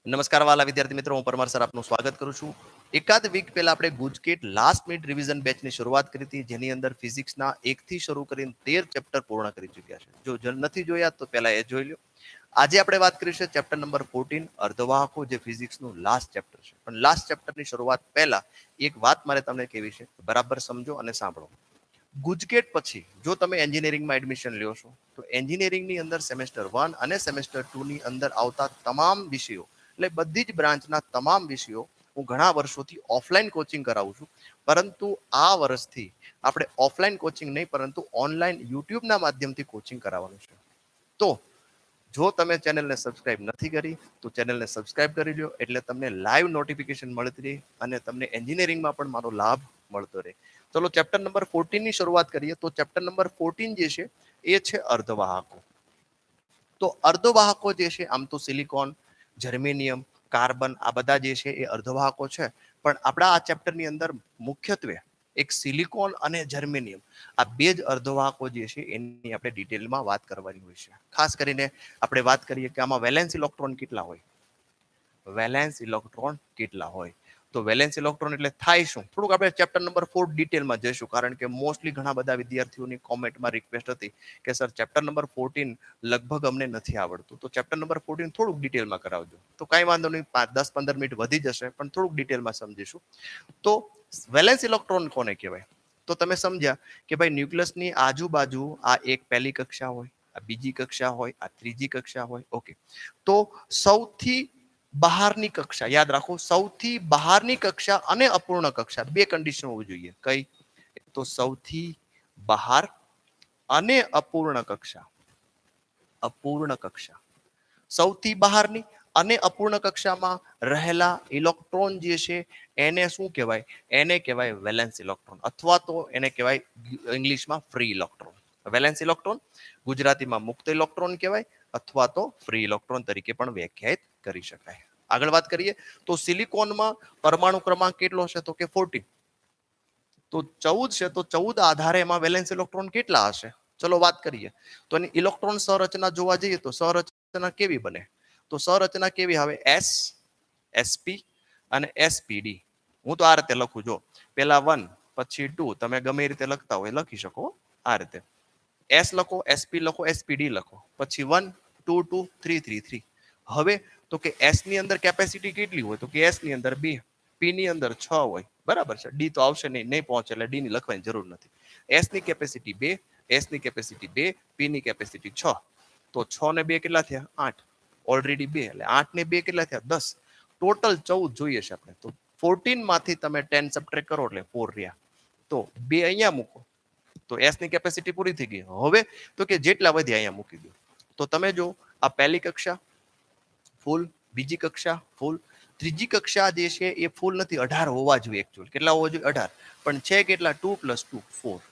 નમસ્કાર વાલા વિદ્યાર્થી મિત્રો, હું પરમાર સર આપનું સ્વાગત કરું છું. એકાદ વીક પહેલા આપણે ગુજકેટ લાસ્ટ મિનિટ રિવિઝન બેચની શરૂઆત કરી હતી, જેની અંદર ફિઝિક્સના 1 થી શરૂ કરીને 13 ચેપ્ટર પૂર્ણ કરી ચૂક્યા છે. જો નથી જોયા તો પહેલા એ જોઈ લો. આજે આપણે વાત કરીશું ચેપ્ટર નંબર 14 અર્ધવાહકો, જે ફિઝિક્સનું લાસ્ટ ચેપ્ટર છે. પણ લાસ્ટ ચેપ્ટરની શરૂઆત પહેલા એક વાત મારે તમને કહેવી છે, બરાબર સમજો અને સાંભળો. ગુજકેટ પછી જો તમે એન્જિનિયરિંગમાં એડમિશન લ્યો છો તો એન્જિનિયરિંગની અંદર સેમેસ્ટર 1 અને સેમેસ્ટર 2 ની અંદર આવતા તમામ વિષયો, એટલે બધી જ બ્રાન્ચના તમામ વિષયો હું ઘણા વર્ષોથી ઓફલાઈન કોચિંગ કરાવું છું. પરંતુ આ વર્ષથી આપણે ઓફલાઈન કોચિંગ નહીં, પરંતુ ઓનલાઈન યુટ્યુબના માધ્યમથી કોચિંગ કરાવવાનું છે. તો જો તમે ચેનલને સબસ્ક્રાઇબ નથી કરી તો ચેનલને સબસ્ક્રાઇબ કરી લો, એટલે તમને લાઈવ નોટિફિકેશન મળતી રહે અને તમને એન્જિનિયરિંગમાં પણ મારો લાભ મળતો રહે. ચલો ચેપ્ટર નંબર 14 ની શરૂઆત કરીએ. તો ચેપ્ટર નંબર 14 જે છે એ છે અર્ધવાહકો. તો અર્ધવાહકો જે છે, આમ તો સિલિકોન, જર્મેનિયમ, કાર્બન, આ બધા જે છે એ અર્ધવાહકો છે. પણ આપણા આ ચેપ્ટરની અંદર મુખ્યત્વે એક સિલિકોન અને જર્મેનિયમ, આ બે જ અર્ધવાહકો જે છે એની આપણે ડિટેલમાં વાત કરવાની હોય છે. ખાસ કરીને આપણે વાત કરીએ કે આમાં વેલેન્સ ઇલેક્ટ્રોન કેટલા હોય. વેલેન્સ ઇલેક્ટ્રોન કેટલા હોય તો વેલેન્સ ઇલેક્ટ્રોન એટલે થાય શું, થોડુંક આપણે ચેપ્ટર નંબર 4 ડિટેલમાં જઈશું. કારણ કે મોસ્ટલી ઘણા બધા વિદ્યાર્થીઓની કોમેન્ટમાં રિક્વેસ્ટ હતી કે સર ચેપ્ટર નંબર 14 લગભગ અમને નથી આવડતું, તો ચેપ્ટર નંબર 14 થોડુંક ડિટેલમાં કરાવજો. તો કાંઈ વાંધો નહીં, 10-15 મિનિટ વધી જશે, પણ થોડુંક ડિટેલમાં સમજીશું. તો વેલેન્સ ઇલેક્ટ્રોન કોને કહેવાય? તો તમે સમજ્યા કે ભાઈ ન્યુક્લિયસની આજુબાજુ આ એક પહેલી કક્ષા હોય, આ બીજી કક્ષા હોય, આ ત્રીજી કક્ષા હોય. ઓકે, તો સૌથી બહારની કક્ષા યાદ રાખો, સૌથી બહારની કક્ષા અને અપૂર્ણ કક્ષા, બે કન્ડિશન હોવી જોઈએ. કઈ? તો સૌથી બહાર અને અપૂર્ણ કક્ષા. અપૂર્ણ કક્ષા, સૌથી બહારની અને અપૂર્ણ કક્ષામાં રહેલા ઇલેક્ટ્રોન જે છે એને શું કહેવાય? એને કહેવાય વેલેન્સ ઇલેક્ટ્રોન, અથવા તો એને કહેવાય ઇંગ્લિશમાં ફ્રી ઇલેક્ટ્રોન. વેલેન્સ ઇલેક્ટ્રોન ગુજરાતીમાં મુક્ત ઇલેક્ટ્રોન કહેવાય, અથવા તો ફ્રી ઇલેક્ટ્રોન તરીકે પણ વ્યાખ્યાયિત કરી શકાય. આગળ વાત કરીએ તો સિલિકોનમાં પરમાણુ ક્રમાંક કેટલો છે? તો કે 14. તો 14 છે, તો 14 આધારે એમાં વેલેન્સ ઇલેક્ટ્રોન કેટલા હશે? ચલો વાત કરીએ. તો એની ઇલેક્ટ્રોન સંરચના જોવા જઈએ તો સંરચના કેવી બને? તો સંરચના કેવી આવે? S, sp અને spd. હું તો આ રીતે લખું, જો પેલા 1 પછી 2, તમે ગમે રીતે લખતા હોય લખી શકો આ રીતે. S લખો, sp લખો, spd લખો, પછી 1 2 2 3 3 3. હવે તો કે S ની અંદર કેપેસિટી કેટલી હોય? તો કે S ની અંદર 2, P ની અંદર 6 હોય. બરાબર છે. ડી તો આવશે નહીં પહોંચે, એટલે ડી ની લખવાની જરૂર નથી. S ની કેપેસિટી 2, S ની કેપેસિટી 2, P ની કેપેસિટી 6. તો 6 ને 2 કેટલા થયા? 8. ઓલરેડી 2, એટલે 8 ને 2 કેટલા થયા? 10. ટોટલ 14 જોઈએ છે આપણે. તો 14 માંથી તમે 10 સબટ્રેક્ટ કરો એટલે 4 રહ્યા. તો 2 અહીંયા મૂકો તો S ની કેપેસિટી પૂરી થઈ ગઈ. હવે તો કે જેટલા વધ્યા અહીંયા મૂકી દો. તો તમે જો આ પહેલી કક્ષા ફૂલ, બીજી કક્ષા ફૂલ, ત્રીજી કક્ષા જે છે એ ફૂલ નથી, 18 હોવા જોઈએ એકચ્યુઅલ. કેટલા હોવા જોઈએ? 18. પણ છે કેટલા? 2 + 2 4.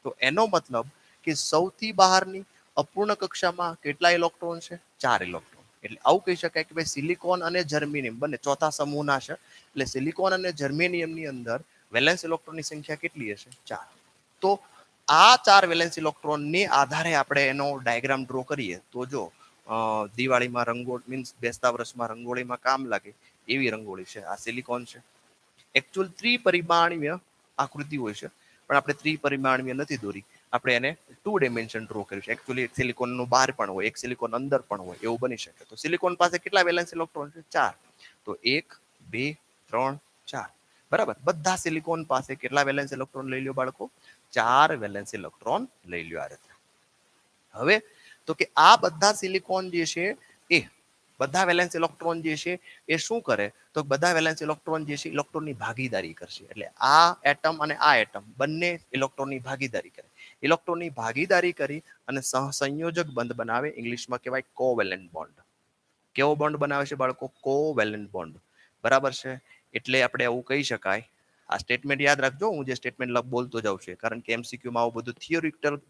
તો એનો મતલબ કે સૌથી બહારની અપૂર્ણ કક્ષામાં કેટલા ઇલેક્ટ્રોન છે? 4 ઇલેક્ટ્રોન. એટલે આવું કહી શકાય કે ભાઈ સિલિકોન અને જર્મેનિયમ બંને ચોથા સમૂહના છે. એટલે સિલિકોન અને જર્મેનિયમની અંદર વેલેન્સ ઇલેક્ટ્રોનની સંખ્યા કેટલી હશે? 4. તો આ 4 વેલેન્સ ઇલેક્ટ્રોનની આધારે આપણે એનો ડાયાગ્રામ ડ્રો કરીએ તો જો દિવાળીમાં રંગોળી, મીન્સ બેસતા વર્ષમાં રંગોળીમાં કામ લાગે એવી રંગોળી છે. આ સિલિકોન છે. એકચ્યુઅલ ત્રિપરિમાણીય આકૃતિ હોય છે, પણ આપણે ત્રિપરિમાણીય નથી દોરી, આપણે એને 2 ડાયમેન્શન ડ્રો કર્યું છે. એકચ્યુઅલી એક સિલિકોનનું બહાર પણ હોય, એક સિલિકોન અંદર પણ હોય, એવું બની શકે. તો સિલિકોન પાસે કેટલા વેલેન્સ ઇલેક્ટ્રોન છે? 4. તો 1 2 3 4. બરાબર. બધા સિલિકોન પાસે કેટલા વેલેન્સ ઇલેક્ટ્રોન લઈ લ્યો બાળકો? 4 વેલેન્સ ઇલેક્ટ્રોન લઈ લ્યો આ રીતે. હવે તો કે આ બધા સિલિકોન જે છે એ બધા વેલેન્સ ઇલેક્ટ્રોન જે છે એ શું કરે? તો બધા વેલેન્સ ઇલેક્ટ્રોન જે છે ઇલેક્ટ્રોનની ભાગીદારી કરશે. એટલે આ એટમ અને આ એટમ બંને ઇલેક્ટ્રોનની ભાગીદારી કરે. ઇલેક્ટ્રોનની ભાગીદારી કરી અને સહસંયોજક બંધ બનાવે. ઇંગ્લિશમાં કહેવાય કોવેલેન્ટ બોન્ડ. કેવો બોન્ડ બનાવે છે બાળકો? Covalent bond. બરાબર છે. એટલે આપણે એવું કહી શકાય, આ સ્ટેટમેન્ટ યાદ રાખજો, હું જે સ્ટેટમેન્ટ બોલતો જાઉં છું, કારણ કે એમસીક્યુમાં આવું બધું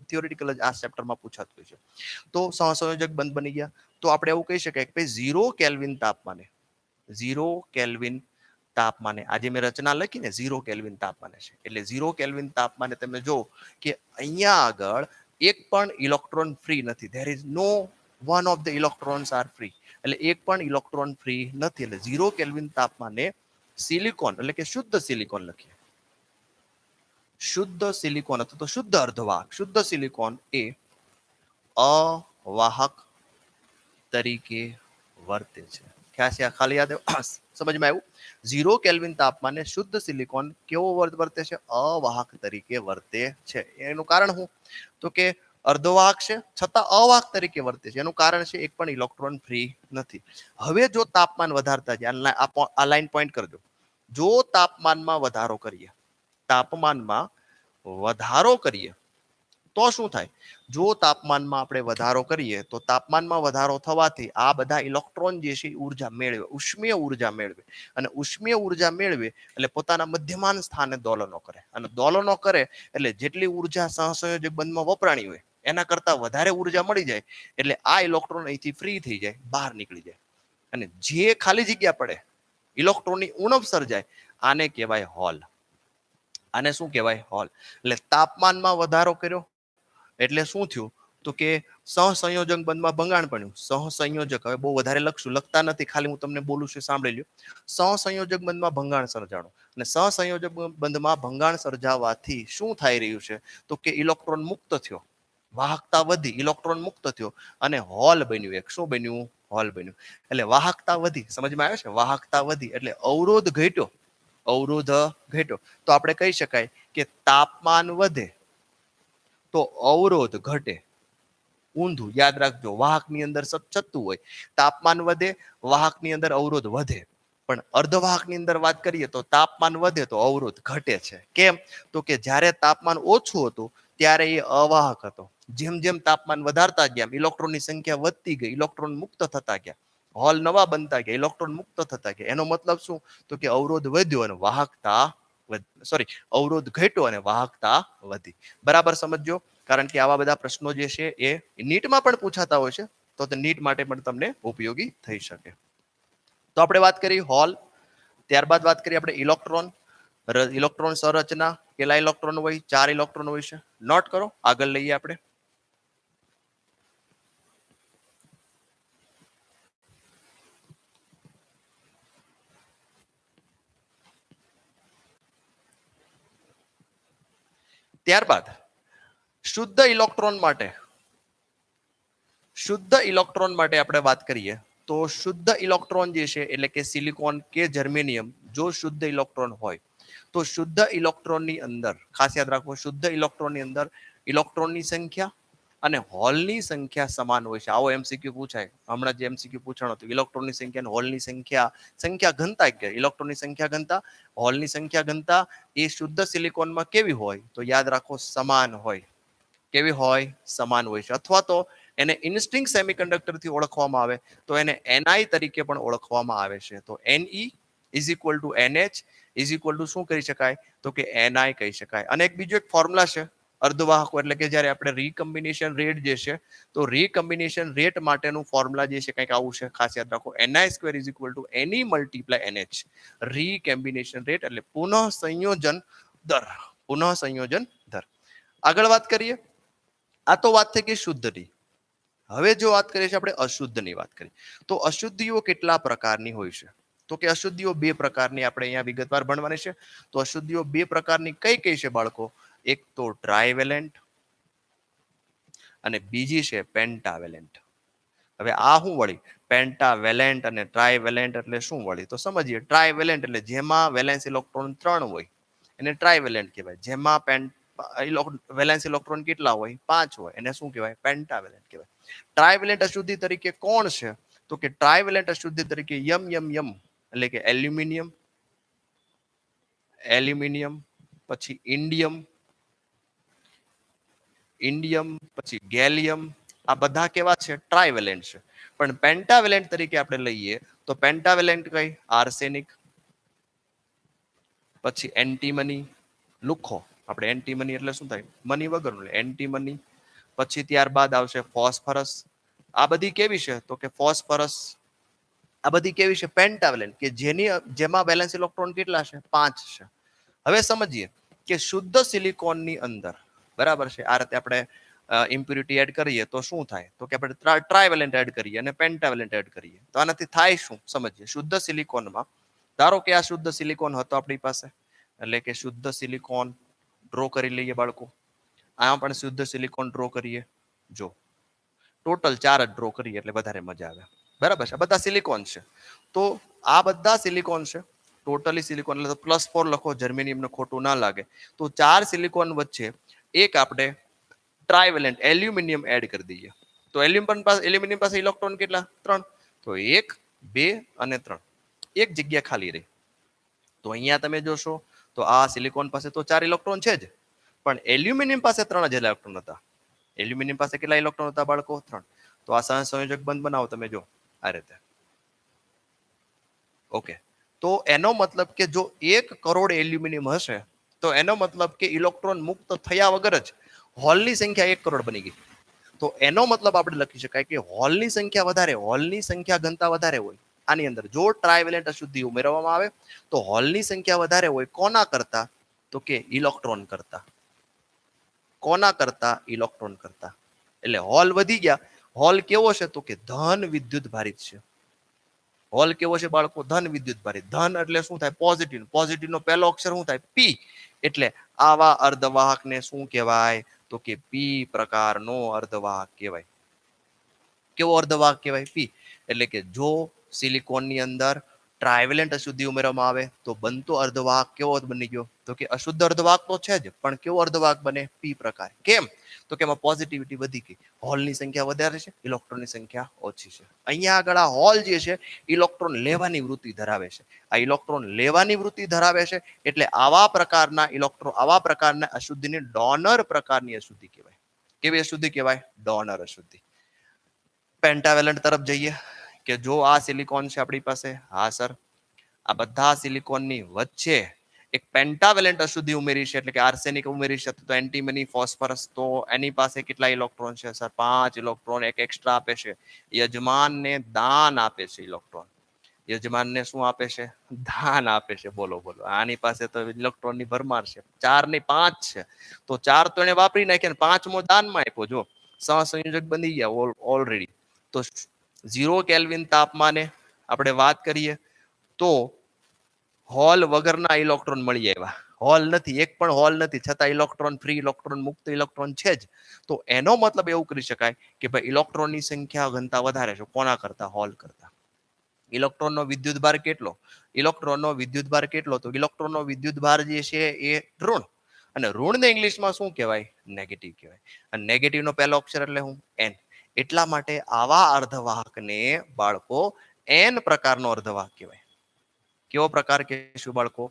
થિયોરિટિકલ જ આ ચેપ્ટરમાં પૂછાતું હોય છે. તો સહસંયોજક બંધ બની ગયા. તો આપણે એવું કહી શકાય કે ભાઈ 0 કેલ્વિન તાપમાને, 0 કેલ્વિન તાપમાને, આજે મેં રચના લખી ને 0 કેલ્વિન તાપમાને છે, એટલે 0 કેલ્વિન તાપમાને તમે જો કે અહીંયા આગળ એક પણ ઇલેક્ટ્રોન ફ્રી નથી. There is no one of the electrons are free. એટલે એક પણ ઇલેક્ટ્રોન ફ્રી નથી. એટલે 0 કેલ્વિન તાપમાને સિલિકોન એટલે કે શુદ્ધ સિલિકોન લખીએ. શુદ્ધ સિલિકોન અથવા તો શુદ્ધ અર્ધવાહક, શુદ્ધ સિલિકોન એ અવાહક તરીકે વર્તે છે. ખાલી યાદ સમજમાં આવ્યું? 0 કેલ્વિન તાપમાને શુદ્ધ સિલિકોન કેવો વર્તે છે? અવાહક તરીકે વર્તે છે. એનું કારણ શું? તો કે અર્ધવાહક છે છતાં અવાહક તરીકે વર્તે છે. એનું કારણ છે એક પણ ઇલેક્ટ્રોન ફ્રી નથી. હવે જો તાપમાન વધારતા જાય, આ લાઈન પોઈન્ટ કરજો. જો તાપમાનમાં વધારો કરીએ, તાપમાનમાં વધારો કરીએ તો શું થાય? જો તાપમાનમાં આપણે વધારો કરીએ તો તાપમાનમાં વધારો થવાથી આ બધા ઇલેક્ટ્રોન જે છે ઉર્જા મેળવે, ઉષ્મીય ઉર્જા મેળવે. અને ઉષ્મીય ઉર્જા મેળવે એટલે પોતાના મધ્યમાન સ્થાને દોલનો કરે. અને દોલનો કરે એટલે જેટલી ઉર્જા સહસંયોજક બંધમાં વપરાણી હોય એના કરતા વધારે ઉર્જા મળી જાય. એટલે આ ઇલેક્ટ્રોન અહીંથી ફ્રી થઈ જાય, બહાર નીકળી જાય. અને જે ખાલી જગ્યા પડે, ઇલેક્ટ્રોનની ઉણપ સર્જાય, આને કહેવાય હોલ. આને શું કહેવાય? હોલ. એટલે તાપમાનમાં વધારો કર્યો એટલે શું થયું? તો કે સહસંયોજક બંધમાં ભંગાણ પડ્યું. સહસંયોજક, હવે બહુ વધારે લખતા નથી, ખાલી હું તમને બોલું છું, સાંભળી લ્યો. સહસંયોજક બંધમાં ભંગાણ સર્જાણું. અને સહસંયોજક બંધમાં ભંગાણ સર્જાવાથી શું થઈ રહ્યું છે? તો કે ઇલેક્ટ્રોન મુક્ત થયો, વાહકતા વધી, ઇલેક્ટ્રોન મુક્ત થયો અને હોલ બન્યું. એક શું બન્યું? હોલ બન્યું. એટલે વાહકતા વધી, સમજમાં આવે છે? વાહકતા વધી એટલે અવરોધ ઘટ્યો. અવરોધ ઘટ્યો તો આપણે કહી શકાય કે તાપમાન વધે તો અવરોધ ઘટે. ઊંધું યાદ રાખજો, વાહકની અંદર છતું હોય, તાપમાન વધે, વાહકની અંદર અવરોધ વધે. પણ અર્ધવાહકની અંદર વાત કરીએ તો તાપમાન વધે તો અવરોધ ઘટે છે. કેમ? તો કે જ્યારે તાપમાન ઓછું હતું ત્યારે એ અવાહક હતો. જેમ જેમ તાપમાન વધારતા ગયા, ઇલેક્ટ્રોનની સંખ્યા વધતી ગઈ, ઇલેક્ટ્રોન મુક્ત થતા ગયા, હોલ નવા બનતા ગયા, ઇલેક્ટ્રોન મુક્ત થતા ગયા. એનો મતલબ શું? તો કે અવરોધ વધ્યો અને વાહકતા અવરોધ ઘટ્યો અને વાહકતા વધી. બરાબર સમજો? કારણ કે આવા બધા પ્રશ્નો જે છે એ નીટમાં પણ પૂછાતા હોય છે, તો નીટ માટે પણ તમને ઉપયોગી થઈ શકે. તો આપણે વાત કરી હોલ, ત્યારબાદ વાત કરીએ આપણે ઇલેક્ટ્રોન. ઇલેક્ટ્રોન સંરચના, કેટલા ઇલેક્ટ્રોન હોય? 4 ઇલેક્ટ્રોન હોય છે. નોટ કરો, આગળ લઈએ આપણે. ત્યારબાદ શુદ્ધ ઇલેક્ટ્રોન માટે આપણે વાત કરીએ તો શુદ્ધ ઇલેક્ટ્રોન જે છે એટલે કે સિલિકોન કે જર્મેનિયમ, જો શુદ્ધ ઇલેક્ટ્રોન હોય તો શુદ્ધ ઇલેક્ટ્રોનની અંદર ખાસ યાદ રાખો, શુદ્ધ ઇલેક્ટ્રોનની અંદર ઇલેક્ટ્રોનની સંખ્યા અને હોલની સંખ્યા સમાન હોય છે. આવો એમસીક્યુ પૂછાય. હમણાં જે એમસીક્યુ પૂછાણો હતો, ઇલેક્ટ્રોનની સંખ્યા અને હોલની સંખ્યા ઘનતા, કે ઇલેક્ટ્રોનની સંખ્યા ઘનતા, હોલની સંખ્યા ઘનતા એ શુદ્ધ સિલિકોનમાં કેવી હોય? તો યાદ રાખો, સમાન હોય. કેવી હોય? સમાન હોય છે. અથવા તો એને ઇન્સ્ટ્રિંગ સેમિકન્ડક્ટર થી ઓળખવામાં આવે તો એને એનઆઈ તરીકે પણ ઓળખવામાં આવે છે. તો Ne is equal two NH is equal two શું કહી શકાય? તો કે એનઆઈ કહી શકાય. અને એક બીજો એક ફોર્મ્યુલા છે અર્ધવાહકો, એટલે કે જ્યારે આપણે રીકમ્બિનેશન રેટ જે છે, તો રીકમ્બિનેશન રેટ માટેનું ફોર્મ્યુલા જે છે કંઈક આવું છે, ખાસ યાદ રાખો. Ni² is equal to Ne multiply NH. Recombination rate એટલે પુનઃ સંયોજન દર. પુનઃ સંયોજન દર. આગળ વાત કરીએ. આ તો વાત થઈ ગઈ શુદ્ધની. હવે જો વાત કરીએ છીએ આપણે અશુદ્ધની વાત કરીએ તો અશુદ્ધિઓ કેટલા પ્રકારની હોય છે? તો કે અશુદ્ધિઓ 2 પ્રકારની આપણે અહીંયા વિગતવાર ભણવાની છે. તો અશુદ્ધિઓ 2 પ્રકારની કઈ કઈ છે બાળકો? એક તો ટ્રાયવેલેન્ટ અને બીજી છે પેન્ટાવેલેન્ટ. હવે આ શું વળી? પેન્ટાવેલેન્ટ અને ટ્રાયવેલેન્ટ એટલે શું વળી? તો સમજીએ. ટ્રાયવેલેન્ટ એટલે જેમાં વેલેન્સ ઇલેક્ટ્રોન 3 હોય એને ટ્રાયવેલેન્ટ કહેવાય. જેમાં વેલેન્સ ઇલેક્ટ્રોન કેટલા હોય? 5 હોય, એને શું કહેવાય? પેન્ટાવેલેન્ટ કહેવાય. ટ્રાયવેલેન્ટ અશુદ્ધિ તરીકે કોણ છે? તો કે ટ્રાયવેલેન્ટ અશુદ્ધિ તરીકે યમ એટલે કે એલ્યુમિનિયમ, પછી ઇન્ડિયમ, પછી ગેલિયમ, આ બધા કેવા છે? ટ્રાયવેલેન્ટ છે. પણ પેન્ટાવેલેન્ટ તરીકે આપણે લઈએ તો પેન્ટાવેલેન્ટ કઈ? આર્સેનિક, પછી એન્ટીમની. લુખો આપણે એન્ટીમની એટલે શું થાય? મની વગરનું, એન્ટીમની. પછી ત્યારબાદ આવશે ફોસ્ફરસ. આ બધી કેવી છે? તો કે ફોસ્ફરસ આ બધી કેવી છે? પેન્ટાવેલેન્ટ, કે જેમાં વેલેન્સ ઇલેક્ટ્રોન કેટલા છે? 5 છે. હવે સમજીએ કે શુદ્ધ સિલિકોનની અંદર, બરાબર છે, આ રીતે આપણે ઇમ્પ્યુરિટી એડ કરીએ તો શું થાય? તો કે આપણે ટ્રાયવેલેન્ટ એડ કરીએ અને પેન્ટાવેલેન્ટ એડ કરીએ તો આનાથી થાય શું સમજીએ. શુદ્ધ સિલિકોનમાં ધારો કે આ શુદ્ધ સિલિકોન હતો આપણી પાસે, એટલે કે શુદ્ધ સિલિકોન ડ્રો કરી લઈએ બાળકો. આમાં પણ શુદ્ધ સિલિકોન ડ્રો કરીએ. જો ટોટલ 4 જ ડ્રો કરીએ એટલે વધારે મજા આવે. બરાબર છે, બધા સિલિકોન છે. તો આ બધા સિલિકોન છે, ટોટલી સિલિકોન એટલે +4 લખો, જર્મેનિયમને ખોટું ના લાગે. તો 4 સિલિકોન વચ્ચે એક આપણે ટ્રાયવેલેન્ટ એલ્યુમિનિયમ એડ કરી દઈએ. તો એલ્યુમિનિયમ પાસે ઇલેક્ટ્રોન કેટલા? 3. તો 1, 2 અને 3. એક જગ્યા ખાલી રહી. તો અહીંયા તમે જોશો તો આ સિલિકોન પાસે તો 4 ઇલેક્ટ્રોન છે જ, પણ એલ્યુમિનિયમ પાસે 3 જ ઇલેક્ટ્રોન હતા. એલ્યુમિનિયમ પાસે કેટલા ઇલેક્ટ્રોન હતા બાળકો? 3. તો આ સહસંયોજક બંધ બનાવો તમે જો આ રીતે. ઓકે, તો એનો મતલબ કે જો 1 કરોડ એલ્યુમિનિયમ હશે તો એનો મતલબ કે ઇલેક્ટ્રોન મુક્ત થયા વગર જ હોલની સંખ્યા 1 કરોડ બની ગઈ. તો એનો મતલબ આપણે લખી શકાય કે હોલની સંખ્યા વધારે, હોલની સંખ્યા ઘનતા વધારે હોય આની અંદર. જો ટ્રાયવેલેન્ટ અશુદ્ધિ ઉમેરવામાં આવે તો હોલની સંખ્યા વધારે હોય. કોના કરતા? તો કે ઇલેક્ટ્રોન કરતા. કોના કરતા? ઇલેક્ટ્રોન કરતા. એટલે હોલ વધી ગયા. હોલ કેવો છે? તો કે ધન વિદ્યુત ભારિત છે. હોલ કેવો છે બાળકો? ધન વિદ્યુત ભારિત. ધન એટલે શું થાય? પોઝિટિવ. પોઝિટિવ નો પહેલો અક્ષર શું થાય? પી. એટલે આવા અર્ધવાહકને શું કહેવાય? તો કે પી પ્રકારનો અર્ધવાહક કહેવાય. કેવો અર્ધવાહક કહેવાય? પી. એટલે કે જો સિલિકોનની અંદર ટ્રાયવેલેન્ટ અશુદ્ધિ ઉમેરવામાં આવે તો બનતો અર્ધવાહક કેવો બની ગયો? તો કે અશુદ્ધ અર્ધવાહક તો છે જ, પણ કેવો અર્ધવાહક બને? પી પ્રકાર. કેમ? તો કે એમાં પોઝિટિવિટી વધી ગઈ. હોલની સંખ્યા વધારે છે, ઇલેક્ટ્રોનની સંખ્યા ઓછી છે. અહીંયા આગળ આ હોલ જે છે ઇલેક્ટ્રોન લેવાની વૃત્તિ ધરાવે છે. આ ઇલેક્ટ્રોન લેવાની વૃત્તિ ધરાવે છે એટલે આવા પ્રકારના ઇલેક્ટ્રોન, આવા પ્રકારના અશુદ્ધિને ડોનર પ્રકારની અશુદ્ધિ કહેવાય. કેવી અશુદ્ધિ કહેવાય? ડોનર અશુદ્ધિ. પેન્ટાવેલેન્ટ તરફ જઈએ કે જો આ સિલિકોન છે આપણી પાસે, હા સર, આ બધા સિલિકોનની વચ્ચે એક પેન્ટાવેલેન્ટ અશુદ્ધિ ઉમેરી છે, એટલે કે આર્સેનિક ઉમેરી છે, તો એન્ટીમની ફોસ્ફરસ. તો એની પાસે કેટલા ઇલેક્ટ્રોન છે સર? 5 ઇલેક્ટ્રોન. એક એક્સ્ટ્રા આપે છે. યજમાનને દાન આપે છે ઇલેક્ટ્રોન. યજમાનને શું આપે છે? દાન આપે છે. બોલો બોલો, આની પાસે તો ઇલેક્ટ્રોનની ભરમાર છે. 4 નહીં 5 છે. તો 4 તો એને વાપરી નાખ્યા, 5મો દાનમાં આપ્યો. જો સહસંયોજક બની ગયા ઓલરેડી. તો 0 કેલ્વિન તાપમાને આપણે વાત કરીએ તો હોલ વગરના ઇલેક્ટ્રોન મળી આવ્યા. હોલ નથી, એક પણ હોલ નથી, છતાં ઇલેક્ટ્રોન ફ્રી, ઇલેક્ટ્રોન મુક્ત ઇલેક્ટ્રોન છે જ. તો એનો મતલબ એવું કરી શકાય કે ભાઈ ઇલેક્ટ્રોનની સંખ્યા ઘનતા વધારે છે. કોના કરતા? હોલ કરતા. ઇલેક્ટ્રોનનો વિદ્યુતભાર કેટલો? ઇલેક્ટ્રોનનો વિદ્યુતભાર કેટલો? તો ઇલેક્ટ્રોનનો વિદ્યુતભાર જે છે એ ઋણ. અને ઋણને ઇંગ્લિશમાં શું કહેવાય? નેગેટિવ કહેવાય. અને નેગેટિવનો પહેલો અક્ષર એટલે હું? એન. એટલા માટે આવા અર્ધવાહકને બાળકો એન પ્રકારનો અર્ધવાહક કહેવાય. કેવો પ્રકાર કહેશું બાળકો?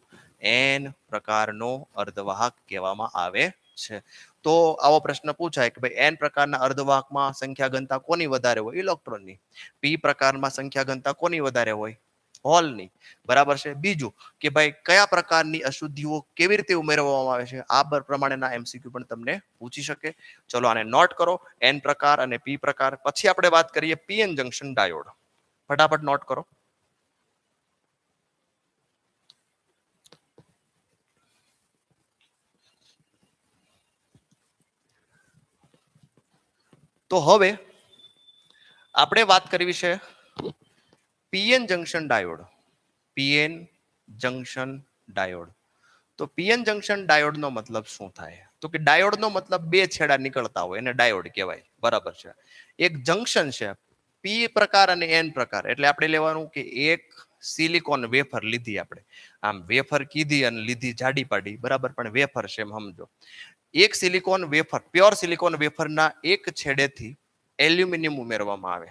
એન પ્રકારનો અર્ધવાહક કહેવામાં આવે છે. તો આવો પ્રશ્ન પૂછાય કે ભાઈ એન પ્રકારના અર્ધવાહકમાં સંખ્યા ઘનતા કોની વધારે હોય? ઇલેક્ટ્રોનની. પી પ્રકારમાં સંખ્યા ઘનતા કોની વધારે હોય? હોલની. બરાબર છે. બીજું કે ભાઈ કયા પ્રકારની અશુદ્ધિઓ કેવી રીતે ઉમેરવામાં આવે છે? આ પ્રમાણેના એમસીક્યુ પણ તમને પૂછી શકે. ચલો આને નોટ કરો, એન પ્રકાર અને પી પ્રકાર. પછી આપણે વાત કરીએ પીએન જંકશન ડાયોડ. ફટાફટ નોટ કરો. તો હવે આપણે વાત કરવી છે PN junction diode. PN junction diode. તો પીએન જંકશન ડાયોડનો મતલબ શું થાય? તો કે ડાયોડનો મતલબ બે છેડા નીકળતા હોય એને ડાયોડ કહેવાય. બરાબર છે. એક જંકશન છે પી પ્રકાર અને એન પ્રકાર. એટલે આપણે લેવાનું કે એક સિલિકોન વેફર લીધી, આપણે આમ વેફર કીધી અને લીધી જાડી પાડી, બરાબર, પણ વેફર છે એમ સમજો. એક સિલિકોન વેફર, પ્યોર સિલિકોન વેફરના એક છેડેથી એલ્યુમિનિયમ ઉમેરવામાં આવે.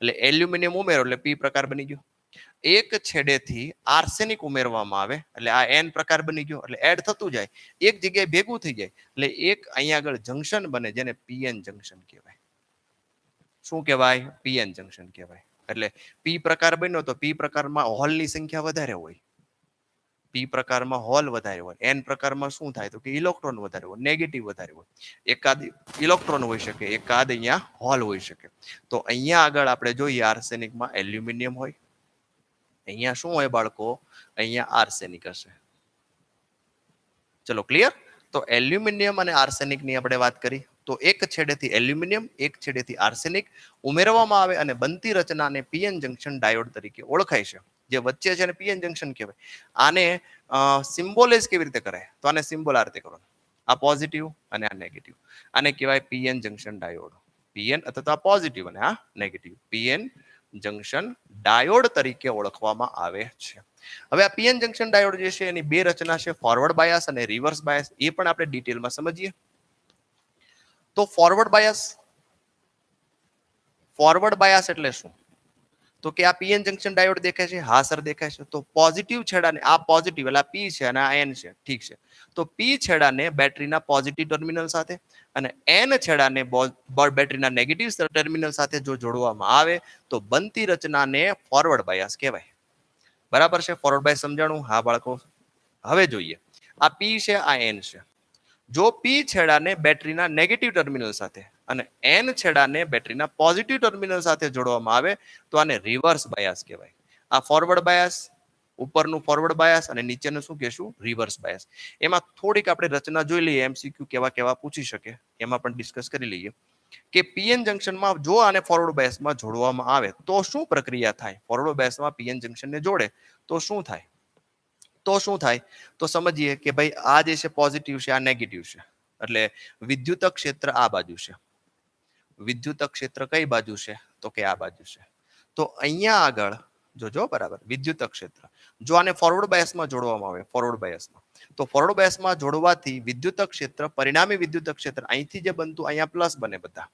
એટલે એલ્યુમિનિયમ ઉમેરો એટલે પી પ્રકાર બની ગયો. એક છેડેથી આર્સેનિક ઉમેરવામાં આવે એટલે આ એન પ્રકાર બની ગયો. એટલે એડ થતું જાય, એક જગ્યાએ ભેગું થઈ જાય એટલે એક અહીંયા આગળ જંકશન બને જેને પીએન જંકશન કહેવાય. શું કહેવાય? પીએન જંકશન કહેવાય. એટલે પી પ્રકાર બન્યો તો પી પ્રકારમાં હોલની સંખ્યા વધારે હોય. પી પ્રકારમાં હોલ વધારે હોય. એન પ્રકારમાં શું થાય? તો કે ઇલેક્ટ્રોન વધારે હોય, નેગેટિવ વધારે હોય. એકાદ ઇલેક્ટ્રોન હોઈ શકે, એકાદ અહીંયા હોલ હોઈ શકે. તો અહીંયા આગળ આપણે જોઈએ આર્સેનિકમાં એલ્યુમિનિયમ હોય. અહીંયા શું હોય બાળકો? અહીંયા આર્સેનિક હશે. ચલો ક્લિયર? તો એલ્યુમિનિયમ અને આર્સેનિકની આપણે વાત કરી. તો એક છેડેથી એલ્યુમિનિયમ, એક છેડેથી આર્સેનિક ઉમેરવામાં આવે અને બનતી રચનાને પીએન જંક્શન ડાયોડ તરીકે ઓળખાય છે. જે વચ્ચે છે એને પીએન જંક્શન કહેવાય. આને સિમ્બોલાઇઝ કેવી રીતે કરાય? તો આને સિમ્બોલ આ રીતે કરો, આ પોઝિટિવ અને આ નેગેટિવ. આને કહેવાય પીએન જંક્શન ડાયોડ. પીએન અથવા પોઝિટિવ અને આ નેગેટિવ. પીએન જંક્શન ડાયોડ તરીકે ઓળખવામાં આવે છે. હવે આ પીએન જંક્શન ડાયોડ જે છે એની બે રચના છે, ફોરવર્ડ બાયસ અને રિવર્સ બાયસ. એ પણ આપણે ડિટેલમાં સમજીએ. તો ફોરવર્ડ બાયસ એટલે શું? તો કે આ પીએન જંક્શન ડાયોડ દેખાય છે? હા સર દેખાય છે. તો પોઝિટિવ છેડાને, આ પોઝિટિવ એટલે પી છે અને આ એન છે, ઠીક છે. તો પી છેડાને બેટરીના પોઝિટિવ ટર્મિનલ સાથે અને એન છેડાને બેટરીના નેગેટિવ ટર્મિનલ સાથે જો જોડવામાં આવે તો બનતી રચનાને ફોરવર્ડ બાયસ કહેવાય. બરાબર છે? ફોરવર્ડ બાયસ સમજાણું? હા બાળકો. હવે જોઈએ, આ પી છે, આ એન છે. જો પી છેડાને બેટરીના નેગેટિવ ટર્મિનલ સાથે અને એન છેડાને બેટરીના પોઝિટિવ ટર્મિનલ સાથે જોડવામાં આવે તો આને રિવર્સ બાયસ કહેવાય. આ ફોરવર્ડ બાયસ, ઉપરનું ફોરવર્ડ બાયસ અને નીચેનું શું કહેશું? Reverse bias. એમાં થોડીક આપણે રચના જોઈ લઈએ, એમસીક્યુ કેવા કેવા પૂછી શકે એમાં પણ ડિસ્કસ કરી લઈએ કે પીએન જંક્શનમાં જો આને ફોરવર્ડ બાયસમાં જોડવામાં આવે તો શું પ્રક્રિયા થાય? ફોરવર્ડ બાયસમાં પીએન જંક્શનને જોડે તો શું થાય? તો સમજીએ કે ભાઈ આ જે છે પોઝિટિવ છે, આ નેગેટિવ છે. એટલે વિદ્યુત ક્ષેત્ર આ બાજુ છે. વિદ્યુત ક્ષેત્ર કઈ બાજુ છે? તો કે આ બાજુ છે. તો અહીંયા આગળ જોજો બરાબર, વિદ્યુત ક્ષેત્ર જો આને ફોરવર્ડ બાયસમાં જોડવામાં આવે, તો ફોરવર્ડ બાયસમાં જોડવાથી વિદ્યુત ક્ષેત્ર, પરિણામી વિદ્યુત ક્ષેત્ર અહીંથી જે બનતું અહીંયા પ્લસ બને બધા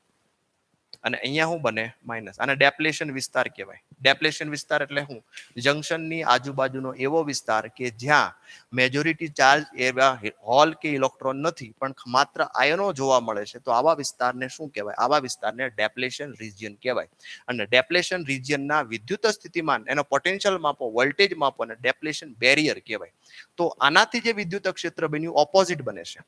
અને અહીંયા શું બને? માઇનસ. આને ડેપ્લેશન વિસ્તાર કહેવાય. ડેપ્લેશન વિસ્તાર એટલે શું? જંક્શનની આજુબાજુનો એવો વિસ્તાર કે જ્યાં મેજોરિટી ચાર્જ એવા હોલ કે ઇલેક્ટ્રોન નથી પણ માત્ર આયનો જોવા મળે છે. તો આવા વિસ્તારને શું કહેવાય? આવા વિસ્તારને ડેપ્લેશન રિજિયન કહેવાય. અને ડેપ્લેશન રિજિયનના વિદ્યુત સ્થિતિમાન, એનો પોટેન્શિયલ માપો, વોલ્ટેજ માપો અને ડેપ્લેશન બેરિયર કહેવાય. તો આનાથી જે વિદ્યુત ક્ષેત્ર બન્યું ઓપોઝિટ બને છે.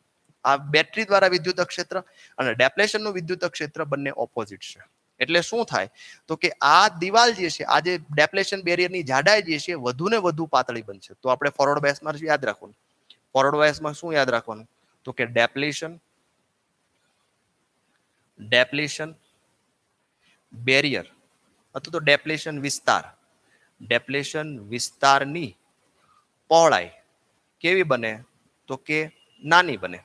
આ બેટરી દ્વારા વિદ્યુત ક્ષેત્ર અને ડેપ્લેશનનું વિદ્યુત ક્ષેત્ર બંને ઓપોઝિટ છે. એટલે શું થાય? તો કે આ દિવાલ જે છે, આ જે ડેપ્લેશન બેરિયરની જાડાઈ જે છે વધુ ને વધુ પાતળી બનશે. તો આપણે ફોરવર્ડ બાયસમાં યાદ રાખવાનું. ફોરવર્ડ બાયસમાં શું યાદ રાખવાનું? તો કે ડેપ્લેશન બેરિયર અથવા તો ડેપ્લેશન વિસ્તારની પહોળાઈ કેવી બને? તો કે નાની બને,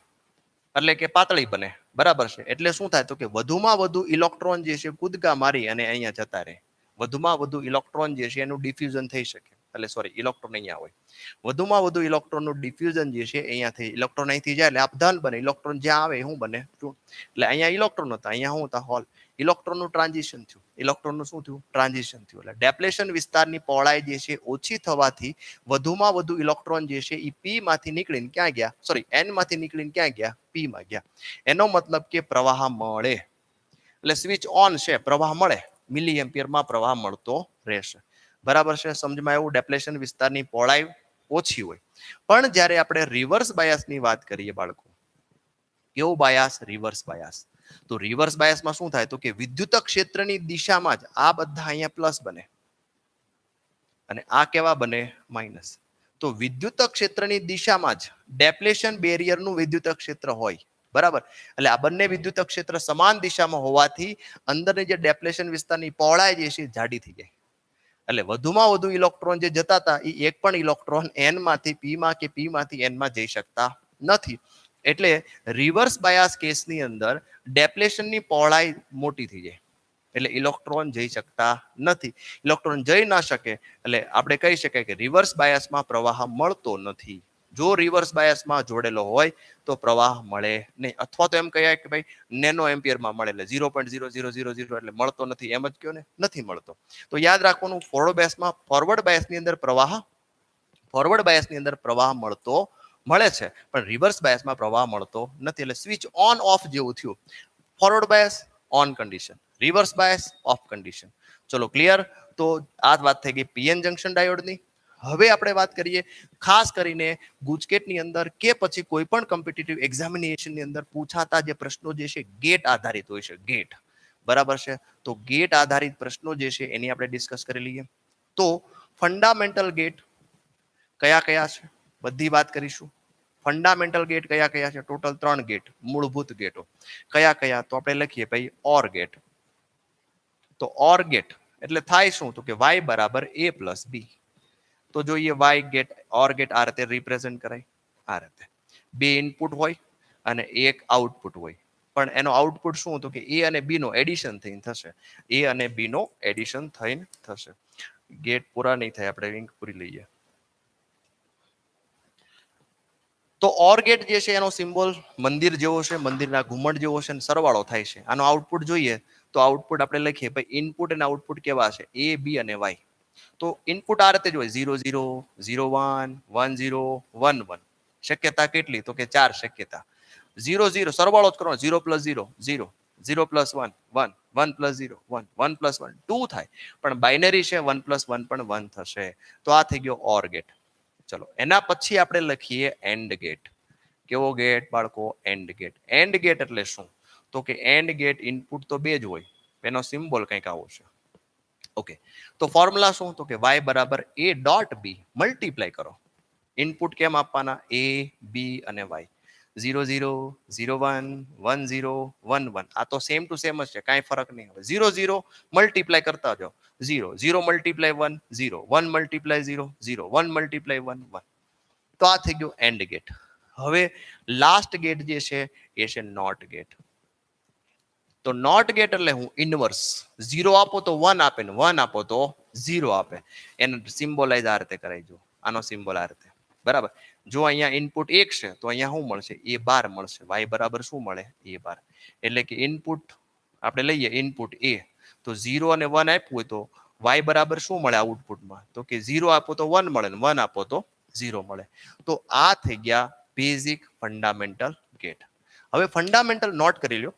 એટલે કે પાતળી બને. બરાબર છે? એટલે શું થાય? તો કે વધુમાં વધુ ઇલેક્ટ્રોન જે છે કૂદકા મારી અને અહીંયા જતા રહે. વધુમાં વધુ ઇલેક્ટ્રોન જે છે એનું ડિફ્યુઝન થઈ શકે. એટલે સોરી, ઇલેક્ટ્રોન અહીંયા હોય. વધુમાં વધુ ઇલેક્ટ્રોનનું ડિફ્યુઝન જે છે અહીંયાથી, ઇલેક્ટ્રોન અહીંથી જાય એટલે આપ ધન બને. ઇલેક્ટ્રોન જ્યાં આવે શું બને? એટલે અહીંયા ઇલેક્ટ્રોન હતા, અહીંયા શું હતા? હોલ. ઇલેક્ટ્રોનનું ટ્રાન્ઝિશન થયું. ઇલેક્ટ્રોનનું શું થયું? ટ્રાન્ઝિશન થયું. એટલે ડેપ્લેશન વિસ્તારની પહોળાઈ જે છે ઓછી થવાથી વધુમાં વધુ ઇલેક્ટ્રોન જે છે એ પી માંથી નીકળીને ક્યાં ગયા? સોરી, એન માંથી નીકળીને ક્યાં ગયા? પી માં ગયા. એનો મતલબ કે પ્રવાહ મળે. એટલે સ્વિચ ઓન છે, પ્રવાહ મળે, મિલી એમ્પિયરમાં પ્રવાહ મળતો રહેશે. બરાબર છે? સમજમાં એવું? ડેપ્લેશન વિસ્તારની પહોળાઈ ઓછી હોય. પણ જ્યારે આપણે રિવર્સ બાયસની વાત કરીએ બાળકો, કેવું બાયસ? Reverse bias. તો રિવર્સ બાયસમાં શું થાય? તો કે વિદ્યુત ક્ષેત્રની દિશામાં જ આ બધા અહીંયા પ્લસ બને અને આ કેવા બને? માઇનસ. તો વિદ્યુત ક્ષેત્રની દિશામાં જ ડેપ્લેશન બેરિયરનું વિદ્યુત ક્ષેત્ર હોય. બરાબર? એટલે આ બંને વિદ્યુત ક્ષેત્ર સમાન દિશામાં હોવાથી અંદરની જે ડેપ્લેશન વિસ્તારની પહોળાઈ જે છે જાડી થઈ જાય. એટલે વધુમાં વધુ ઇલેક્ટ્રોન જે જતા હતા એ એક પણ ઇલેક્ટ્રોન એન માંથી પી માં કે પી માંથી એન માં જઈ શકતા નથી. એટલે રિવર્સ બાયસ કેસની અંદર ડેપ્લેશનની પહોળાઈ મોટી થઈ જાય. એટલે ઇલેક્ટ્રોન જઈ શકતા નથી. ઇલેક્ટ્રોન જઈ ના શકે એટલે આપણે કહી શકાય કે રિવર્સ બાયસમાં પ્રવાહ મળતો નથી. જો રિવર્સ બાયસમાં જોડેલો હોય તો પ્રવાહ મળે નહીં. અથવા તો એમ કહેવાય કે ભાઈ નેનો એમ્પિયરમાં મળે, એટલે 0.0000 એટલે મળતો નથી, એમ જ કહો ને, નથી મળતો. તો યાદ રાખવાનું, ફોરવર્ડ બાયસની અંદર પ્રવાહ મળે છે પણ રિવર્સ બાયસમાં પ્રવાહ મળતો નથી. એટલે સ્વિચ ઓન ઓફ જેવું થયું. Forward bias on condition, reverse bias of condition. ચલો ક્લિયર? તો આ વાત થઈ ગઈ પીએન જંક્શન ડાયોડની. હવે આપણે વાત કરીએ ખાસ કરીને ગુજકેટની અંદર કે પછી કોઈ પણ કોમ્પિટિટિવ એક્ઝામિનેશનની અંદર પૂછાતા જે પ્રશ્નો જે છે ગેટ આધારિત હોય છે. ગેટ, બરાબર છે? તો ગેટ આધારિત પ્રશ્નો જે છે એની આપણે ડિસ્કસ કરી લઈએ. તો ફંડામેન્ટલ ગેટ કયા કયા છે બધી વાત કરીશું. ફંડામેન્ટલ ગેટ કયા કયા છે? ટોટલ 3 ગેટ, મૂળભૂત ગેટો કયા કયા? તો આપણે લખીએ ભાઈ ઓર ગેટ. તો ઓર ગેટ એટલે થાય શું? તો કે y બરાબર a પ્લસ b. તો જોઈએ y ગેટ ઓર ગેટ આ રીતે રિપ્રેઝન્ટ કરાય, આ રીતે બે ઇનપુટ હોય અને એક આઉટપુટ હોય, પણ એનો આઉટપુટ શું? તો કે a અને b નો એડિશન થઈને થશે. a અને b નો એડિશન થઈને થશે. ગેટ પૂરા નહીં થાય, આપણે રિંગ પૂરી લઈએ. તો ઓર ગેટ જે છે એનો સિમ્બોલ મંદિર જેવો છે, મંદિરના ઘુમટ જેવો છે, સરવાળો થાય છે. આનો આઉટપુટ જોઈએ તો આઉટપુટ આપણે લખીએ ભાઈ ઇનપુટ અને આઉટપુટ કેવા છે? a b અને y. તો ઇનપુટ આ રીતે જ હોય 0 0 0 1 1 0 1 1. શક્યતા કેટલી? તો કે 4 શક્યતા. 0 0 સરવાળો જ કરવાનો, 0 પ્લસ 0 0, 0 પ્લસ 1 1, 1 પ્લસ 0 1, 1 પ્લસ 1 2 થાય, પણ બાઇનરી છે 1 પ્લસ 1 પણ 1 થશે. તો આ થઈ ગયો ઓર ગેટ. ચલો એના પછી આપણે લખીએ એન્ડ ગેટ. કેવો ગેટ બાળકો? And gate. એન્ડ ગેટ એટલે શું? તો કે એન્ડ ગેટ ઇનપુટ તો બે જ હોય, એનો સિમ્બોલ કંઈક આવો છે. ઓકે, તો ફોર્મ્યુલા શું? તો કે y બરાબર a ડોટ b મલ્ટીપ્લાય કરો. ઇનપુટ કેમ આપવાના? a b અને y. 0 0 0 1 1 0 1 1. આ તો સેમ ટુ સેમ જ છે, કાંઈ ફરક નહીં આવે. 0 0 મલ્ટીપ્લાય કરતા જાઓ. 0 0 મલ્ટીપ્લાય 1 0, 1 મલ્ટીપ્લાય 0 0, 1 મલ્ટીપ્લાય 1 1. તો આ થઈ ગયો એન્ડ ગેટ. હવે લાસ્ટ ગેટ જે છે એ છે નોટ ગેટ. તો નોટ ગેટ એટલે હું ઇનવર્સ. 0 આપો તો 1 આપે ને 1 આપો તો 0 આપે. એને સિમ્બોલાઇઝ આ રીતે કરાઈ જો. આનો સિમ્બોલ આ રીતે, બરાબર. જો અહીંયા ઇનપુટ 1 છે તો અહીંયા શું મળશે? a બાર મળશે. y બરાબર શું મળે? a બાર. એટલે કે ઇનપુટ આપણે લઈએ ઇનપુટ a, તો 0 અને 1 આપ્યું હોય તો y બરાબર શું મળે આઉટપુટમાં? તો કે 0 આપો તો 1 મળે ને 1 આપો તો 0 મળે. તો આ થઈ ગયા બેઝિક ફંડામેન્ટલ ગેટ. હવે ફંડામેન્ટલ નોટ કરી લો.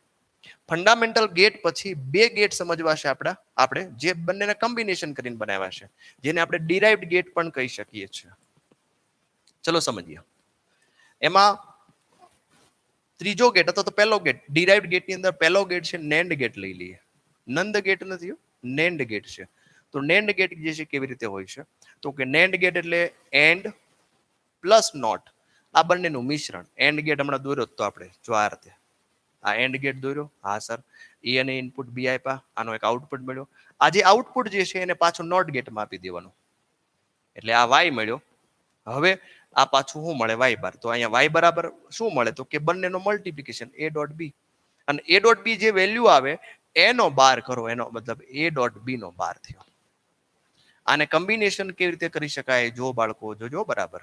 ફંડામેન્ટલ ગેટ પછી બે ગેટ સમજવા છે આપણે જે બંનેને કોમ્બિનેશન કરીને બનાવ્યા છે, જેને આપણે ડિરાઇવ્ડ ગેટ પણ કહી શકીએ છીએ. ચલો સમજીએ. એમાં ત્રીજો ગેટ હતો તો પહેલો ગેટ, ડિરાઇવ્ડ ગેટની અંદર પહેલો ગેટ છે નેન્ડ ગેટ લઈ લઈએ. નંદ ગેટ નથી, નેન્ડ ગેટ છે. તો નેન્ડ ગેટ જે છે કેવી રીતે હોય છે? તો કે નેન્ડ ગેટ એટલે એન્ડ પ્લસ નોટ, આ બંનેનું મિશ્રણ. એન્ડ ગેટ હમણાં દોર્યો તો આપણે જો આ રીતે, આ એન્ડ ગેટ દોર્યો. હા સર, એ અને ઇનપુટ બી આપ્યા, આનો એક આઉટપુટ મળ્યો. આ જે આઉટપુટ જે છે એને પાછું નોટ ગેટમાં આપી દેવાનું, એટલે આ વાય મળ્યો. હવે આ પાછું શું મળે? વાય બાર. તો અહીંયા વાય બરાબર શું મળે? તો કે બંનેનો મલ્ટીપ્લિકેશન a ડોટ બી. અને a ડોટ બી જે વેલ્યુ આવે એનો બાર કરો, એનો મતલબ a ડોટ બી નો બાર થયો. આને કોમ્બિનેશન કેવી રીતે કરી શકાય? જો બાળકો જોજો બરાબર.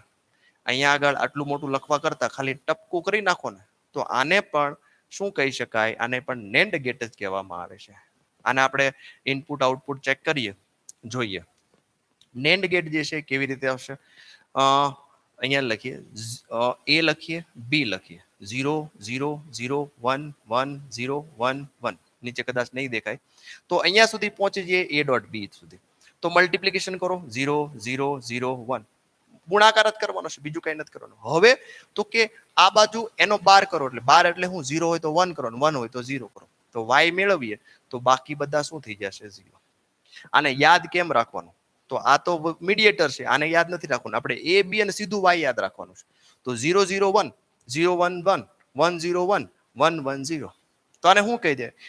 અહીંયા આગળ આટલું મોટું લખવા કરતા ખાલી ટપકું કરી નાખો ને તો આને પણ શું કહી શકાય? આને પણ નેન્ડ ગેટ જ કહેવામાં આવે છે. આને આપણે ઇનપુટ આઉટપુટ ચેક કરીએ, જોઈએ. નેન્ડ ગેટ જે છે કેવી રીતે આવશે? અહીંયા લખીએ a લખીએ, b લખીએ. 0 0 0 1 1 0 1 1. નીચે કદાચ નહીં દેખાય તો અહીંયા સુધી પહોંચી જઈએ a ડોટ બી સુધી. તો મલ્ટીપ્લિકેશન કરો 0 0 0 1. ગુણાકાર જ કરવાનો છે, બીજું કઈ નથી કરવાનું. હવે તો કે આ બાજુ એનો બાર કરો, એટલે બાર એટલે હું 0 હોય તો 1 કરો, 1 હોય તો 0 કરો. તો y મેળવીએ તો બાકી બધા શું થઈ જશે? 0. આને યાદ કેમ રાખવાનું? તો આ તો મીડિયેટર છે, આને યાદ નથી રાખવાનું. આપણે a b અને સીધું y યાદ રાખવાનું છે. તો 0 0 1 0 1 1 1 0 1 1 1 0. તો આને શું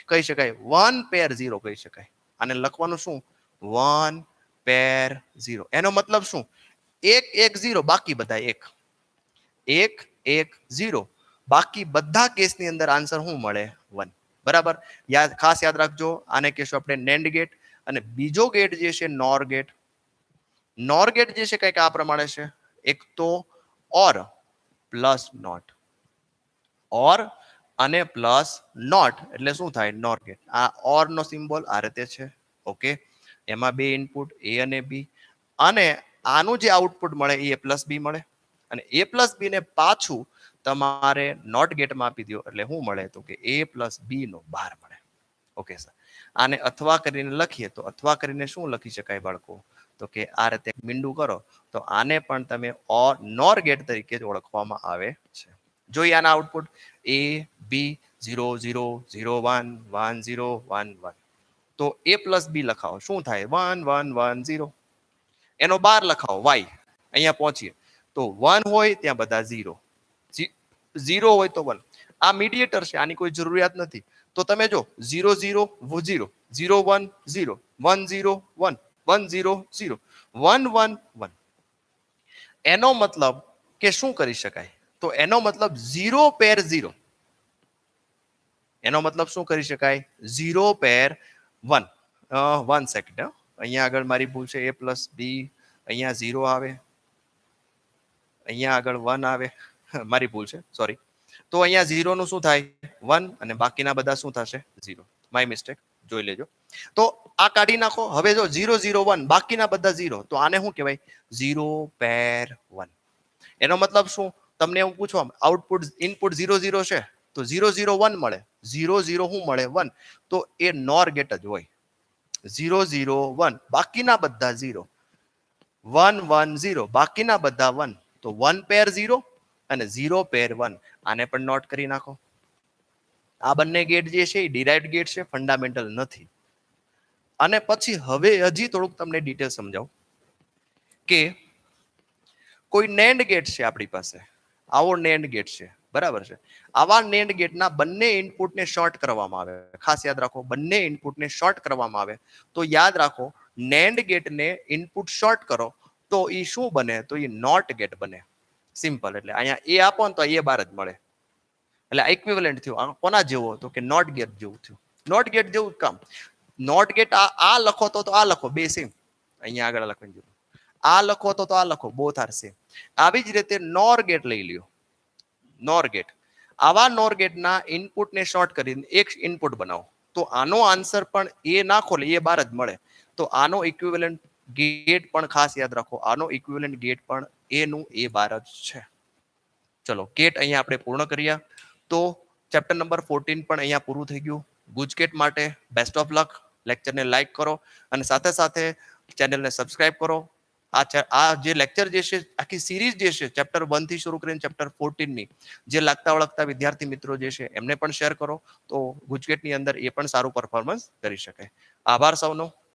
કહી શકાય? 1 પેર 0 કહી શકાય. આને લખવાનું શું? 1 પેર 0. એનો મતલબ શું? 1 1 0, બાકી બધા 1. 1 1 0, બાકી બધા કેસની અંદર આન્સર શું મળે? 1. બરાબર, ખાસ યાદ રાખજો. આને કહેશું આપણે નેન્ડ ગેટ. અને બીજો ગેટ જે છે નોર ગેટ. નોર ગેટ જે છે કંઈક આ પ્રમાણે છે. એક તો ઓર પ્લસ નોટ, ઓર અને પ્લસ નોટ એટલે શું થાય? નોર ગેટ. આ ઓર નો સિમ્બોલ આ રીતે છે. ઓકે, એમાં બે ઇનપુટ a અને b, અને આનું જે આઉટપુટ મળે એ પ્લસ બી મળે. અને એ પ્લસ બી ને પાછું તમારે નોટ ગેટમાં આપી દો એટલે શું મળે? તો કે a પ્લસ બી નો બાર મળે. ઓકે સર, આને અથવા કરીને લખીએ તો અથવા કરીને શું લખી શકાય બાળકો? તો કે આ રીતે મીંડું કરો તો આને પણ તમે નોર ગેટ તરીકે જ ઓળખવામાં આવે છે. જોઈએ આના આઉટપુટ a b 0 0 0 1 1 0 1 1. તો a પ્લસ બી લખાવો, શું થાય? 1 1 1 0. એનો બાર લખાવો y. અહીંયા પહોંચીએ તો 1 હોય ત્યાં બધા 0, 0 હોય તો 1. આ મીડિયેટર છે, આની કોઈ જરૂરિયાત નથી. તો તમે જો 0 0 0 0 1 0 1 0 1 1 0 0 1 1 1. એનો મતલબ કે શું કરી શકાય? તો એનો મતલબ 0 પેર 0. એનો મતલબ શું કરી શકાય? 0 પેર 1. 1 સેકન્ડ, અહીંયા આગળ મારી ભૂલ છે, a પ્લસ b, અહીંયા 0 આવે, અહીંયા આગળ 1 આવે, મારી ભૂલ છે, સોરી. તો અહીંયા 0 નું શું થાય? 1, અને બાકીના બધા શું થશે? 0. માય મિસ્ટેક, જોઈ લેજો. તો આ કાઢી નાખો. હવે જો 0 0 1, બાકીના બધા 0, તો આને શું કહેવાય? 0 પેર 1. એનો મતલબ શું? તમને એવું પૂછવા, આઉટપુટ ઇનપુટ 0 0 છે, તો 0 0 1 મળે, 0 0 શું મળે? 1. તો એ નોર ગેટ જ હોય. 0 0 1, બાકીના બધા 0. 1 1 0, બાકીના બધા 1. તો 1 પેર 0 અને 0 પેર 1. આને પણ નોટ કરી નાખો. આ બંને ગેટ જે છે એ ડિરાઇવ્ડ ગેટ છે, ફંડામેન્ટલ નથી. અને પછી હવે હજી થોડુંક તમને ડિટેલ સમજાવું કે કોઈ નેન્ડ ગેટ છે આપણી પાસે, આવો નેન્ડ ગેટ છે, બરાબર છે. આવા નેન્ડ ગેટના બંને ઇનપુટને શોર્ટ કરવામાં આવે. ખાસ યાદ રાખો, બંને ઇનપુટને શોર્ટ કરવામાં આવે. તો યાદ રાખો, નેન્ડ ગેટને ઇનપુટ શોર્ટ કરો તો એ શું બને? તો એ નોટ ગેટ બને. સિમ્પલ. એટલે અહીંયા એ આપો ને તો એ બાર જ મળે. એટલે ઇક્વિવેલન્ટ થયું. કોના જેવો? તો કે નોટ ગેટ જેવું થયું. નોટ ગેટ જેવું કામ. નોટ ગેટ આ લખો તો આ લખો, બે સેમ. અહીંયા આગળ લખવાની જરૂર. આ લખો તો આ લખો, બોથ આર સેમ. આવી જ રીતે નોર ગેટ લઈ લ્યો. નોર ગેટ, આવા નોર ગેટના ઇનપુટને શોર્ટ કરીને એક ઇનપુટ બનાવો. તો આનો આન્સર પણ એ નાખો એટલે એ બાર જ મળે. તો આનો ઇક્વિવેલન્ટ ગેટ પણ ખાસ યાદ રાખો, આનો ઇક્વિવેલન્ટ ગેટ પણ એનું એ બાર જ છે. ચલો, ગેટ અહીંયા આપણે પૂર્ણ કર્યા. તો ચેપ્ટર નંબર 14 પણ અહીંયા પૂરું થઈ ગયું. ગુજકેટ માટે બેસ્ટ ઓફ લક. લેક્ચરને લાઈક કરો અને સાથે સાથે ચેનલને સબસ્ક્રાઇબ કરો. આ જે લેક્ચર જે છે, આખી સિરીઝ જે છે, ચેપ્ટર 1 થી શરૂ કરીને ચેપ્ટર 14 ની, જે લાગતા વળગતા વિદ્યાર્થી મિત્રો જે છે એમને પણ શેર કરો. તો ગુજકેટની અંદર એ પણ સારું પરફોર્મન્સ કરી શકે. આભાર સૌનો.